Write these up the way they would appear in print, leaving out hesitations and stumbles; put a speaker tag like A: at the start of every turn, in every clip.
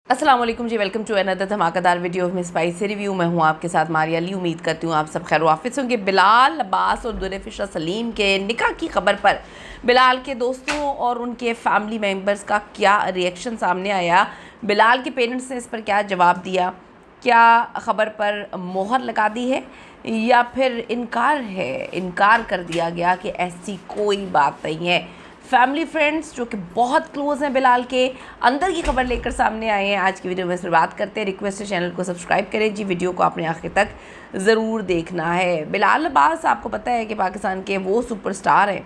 A: अस्सलाम वालेकुम जी, welcome to another धमाकेदार video of miss spicy review. मैं हूँ आपके साथ मारिया अली। उम्मीद करती हूँ आप सब खैर वाफिस होंगे। बिलाल अब्बास और दुरेफिशा सलीम के निकाह की खबर पर बिलाल के दोस्तों और उनके फैमिली मेम्बर्स का क्या रिएक्शन सामने आया, बिलाल के पेरेंट्स ने इस पर क्या जवाब दिया, क्या ख़बर पर मोहर लगा दी है या फिर इनकार कर दिया गया कि ऐसी कोई बात नहीं है। फैमिली फ्रेंड्स जो कि बहुत क्लोज़ हैं बिलाल के, अंदर की खबर लेकर सामने आए हैं। आज की वीडियो में इस पर बात करते हैं। रिक्वेस्ट है चैनल को सब्सक्राइब करें जी, वीडियो को आपने आखिर तक ज़रूर देखना है। बिलाल अब्बास आपको पता है कि पाकिस्तान के वो सुपरस्टार हैं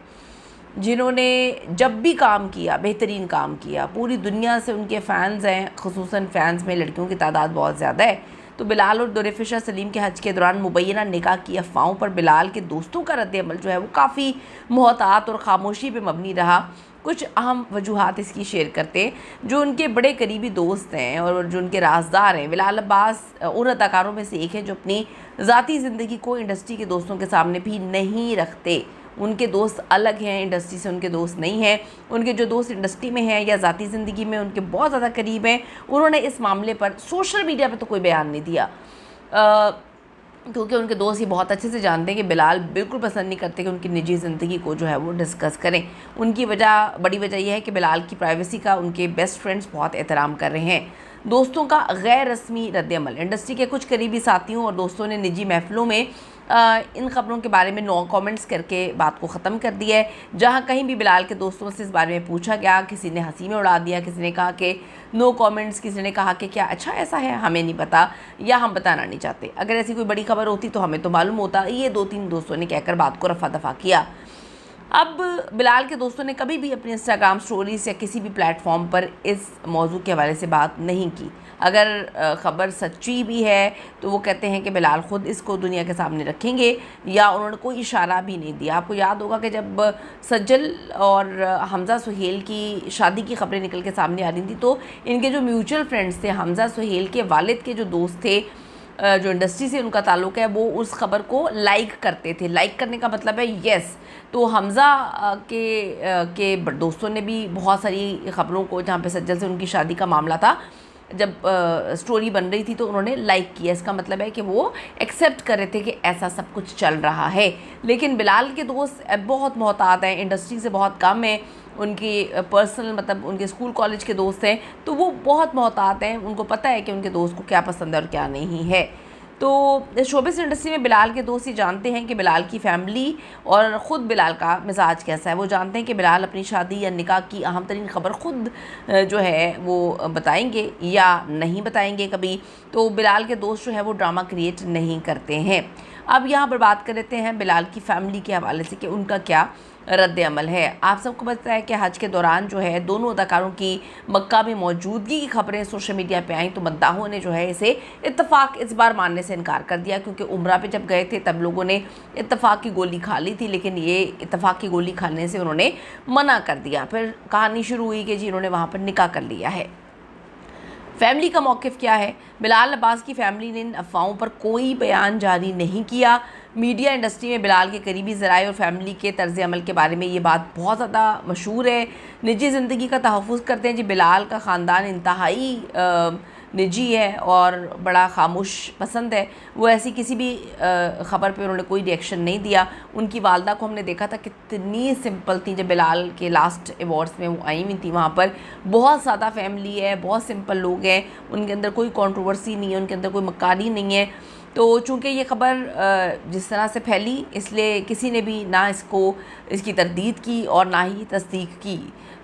A: जिन्होंने जब भी काम किया बेहतरीन काम किया। पूरी दुनिया से उनके फ़ैन्स हैं, खुसूसन फ़ैन्स में लड़कियों की तादाद बहुत ज़्यादा है। तो बिलाल और दुरेफिशा सलीम के हज के दौरान मुबैना निकाह की अफवाहों पर बिलाल के दोस्तों का रद्द-ए-अमल जो है वो काफ़ी मोहतात और ख़ामोशी पे मबनी रहा। कुछ अहम वजूहात इसकी शेयर करते हैं। जो उनके बड़े करीबी दोस्त हैं और जो उनके राजदार हैं, बिलाल अब्बास उन अदाकारों में से एक है जो अपनी ज़ाती ज़िंदगी को इंडस्ट्री के दोस्तों के सामने भी नहीं रखते। उनके दोस्त अलग हैं, इंडस्ट्री से उनके दोस्त नहीं हैं। उनके जो दोस्त इंडस्ट्री में हैं या ज़ाती ज़िंदगी में उनके बहुत ज़्यादा करीब हैं, उन्होंने इस मामले पर सोशल मीडिया पर तो कोई बयान नहीं दिया, क्योंकि उनके दोस्त ये बहुत अच्छे से जानते हैं कि बिलाल बिल्कुल पसंद नहीं करते कि उनकी निजी ज़िंदगी को जो है वो डिस्कस करें। उनकी बड़ी वजह यह है कि बिलाल की प्राइवेसी का उनके बेस्ट फ्रेंड्स बहुत एहतराम कर रहे हैं। दोस्तों का गैर रस्मी रद्द-ए-अमल। इंडस्ट्री के कुछ करीबी साथियों और दोस्तों ने निजी महफ़िलों में इन ख़बरों के बारे में नो कमेंट्स करके बात को ख़त्म कर दिया है। जहां कहीं भी बिलाल के दोस्तों से इस बारे में पूछा गया, किसी ने हंसी में उड़ा दिया, किसी ने कहा कि नो कमेंट्स, किसी ने कहा कि क्या अच्छा ऐसा है, हमें नहीं पता या हम बताना नहीं चाहते। अगर ऐसी कोई बड़ी खबर होती तो हमें तो मालूम होता। ये 2-3 दोस्तों ने कहकर बात को रफा दफा किया। अब बिलाल के दोस्तों ने कभी भी अपनी इंस्टाग्राम स्टोरीज या किसी भी प्लेटफॉर्म पर इस मौजू के हवाले से बात नहीं की। अगर ख़बर सच्ची भी है तो वो कहते हैं कि बिलाल ख़ुद इसको दुनिया के सामने रखेंगे, या उन्होंने कोई इशारा भी नहीं दिया। आपको याद होगा कि जब सज्जल और हमज़ा सुहेल की शादी की खबरें निकल के सामने आ रही थी तो इनके जो म्यूचुअल फ्रेंड्स थे, हमज़ा सुहेल के वालिद के जो दोस्त थे, जो इंडस्ट्री से उनका ताल्लुक़ है, वो उस ख़बर को लाइक करते थे। लाइक करने का मतलब है येस। तो हमज़ा के दोस्तों ने भी बहुत सारी ख़बरों को, जहाँ पे सज्जल से उनकी शादी का मामला था, जब स्टोरी बन रही थी तो उन्होंने लाइक किया। इसका मतलब है कि वो एक्सेप्ट कर रहे थे कि ऐसा सब कुछ चल रहा है। लेकिन बिलाल के दोस्त बहुत मोहतात हैं, इंडस्ट्री से बहुत कम है। उनकी पर्सनल मतलब उनके स्कूल कॉलेज के दोस्त हैं, तो वो बहुत मोहतात हैं। उनको पता है कि उनके दोस्त को क्या पसंद है और क्या नहीं है। तो शोबिज़ इंडस्ट्री में बिलाल के दोस्त ये जानते हैं कि बिलाल की फ़ैमिली और ख़ुद बिलाल का मिजाज कैसा है। वो जानते हैं कि बिलाल अपनी शादी या निकाह की अहम तरीन ख़बर ख़ुद जो है वो बताएंगे या नहीं बताएंगे कभी। तो बिलाल के दोस्त जो है वो ड्रामा क्रिएट नहीं करते हैं। अब यहाँ पर बात कर लेते हैं बिलाल की फ़ैमिली के हवाले से कि उनका क्या रद्द-ए-अमल है। आप सबको पता है कि हज के दौरान जो है दोनों अदाकारों की मक्का में मौजूदगी की खबरें सोशल मीडिया पे आई, तो मद्दाहों ने जो है इसे इत्तफाक इस बार मानने से इनकार कर दिया, क्योंकि उम्रा पे जब गए थे तब लोगों ने इत्तफाक की गोली खा ली थी, लेकिन ये इत्तफाक की गोली खाने से उन्होंने मना कर दिया। फिर कहानी शुरू हुई कि जी इन्होंने वहाँ पर निकाह कर लिया है। फैमिली का मौक़िफ़ क्या है? बिलाल अब्बास की फ़ैमिली ने इन अफ़वाहों पर कोई बयान जारी नहीं किया। मीडिया इंडस्ट्री में बिलाल के करीबी ज़राए और फैमिली के तर्ज़ अमल के बारे में ये बात बहुत ज़्यादा मशहूर है। निजी ज़िंदगी का तहफ़्फ़ुज़ करते हैं जी। बिलाल का ख़ानदान इंतहाई निजी है और बड़ा खामोश पसंद है। वो ऐसी किसी भी ख़बर पे उन्होंने कोई रिएक्शन नहीं दिया। उनकी वालदा को हमने देखा था कितनी सिंपल थी जब बिलाल के लास्ट अवार्ड्स में वो आई हुई थी। वहाँ पर बहुत ज़्यादा फैमिली है, बहुत सिंपल लोग हैं, उनके अंदर कोई कंट्रोवर्सी नहीं है, उनके अंदर कोई मक्कारी नहीं है। तो चूँकि ये ख़बर जिस तरह से फैली, इसलिए किसी ने भी ना इसकी तरदीद की और ना ही तस्दीक की।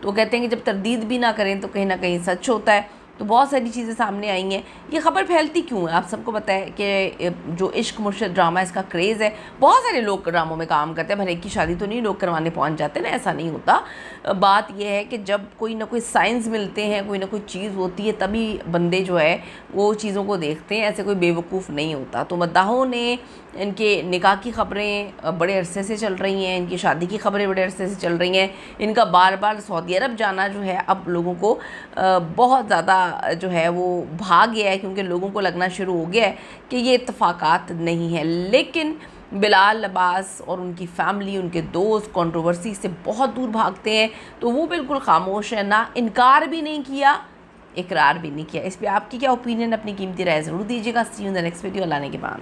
A: तो कहते हैं कि जब तरदीद भी ना करें तो कहीं ना कहीं सच होता है। तो बहुत सारी चीज़ें सामने आई हैं। ये ख़बर फैलती क्यों है? आप सबको पता है कि जो इश्क मुर्शिद ड्रामा, इसका क्रेज़ है। बहुत सारे लोग ड्रामों में काम करते हैं, भले की शादी तो नहीं लोग करवाने पहुंच जाते ना, ऐसा नहीं होता। बात यह है कि जब कोई ना कोई साइंस मिलते हैं, कोई ना कोई चीज़ होती है, तभी बंदे जो है वो चीज़ों को देखते हैं। ऐसे कोई बेवकूफ़ नहीं होता। तो मद्दाहों ने इनके निकाह की ख़बरें बड़े अरसे से चल रही हैं, इनकी शादी की ख़बरें बड़े अरसे से चल रही हैं। इनका बार बार सऊदी अरब जाना जो है अब लोगों को बहुत ज़्यादा जो है वो भाग गया है, क्योंकि लोगों को लगना शुरू हो गया है कि ये इत्तफाकात नहीं है। लेकिन बिलाल अब्बास और उनकी फ़ैमिली, उनके दोस्त कंट्रोवर्सी से बहुत दूर भागते हैं। तो वो बिल्कुल खामोश है, ना इनकार भी नहीं किया इकरार भी नहीं किया। इस पर आपकी क्या ओपिनियन, अपनी कीमती राय ज़रूर दीजिएगा। See you in the next video. लाने के बाद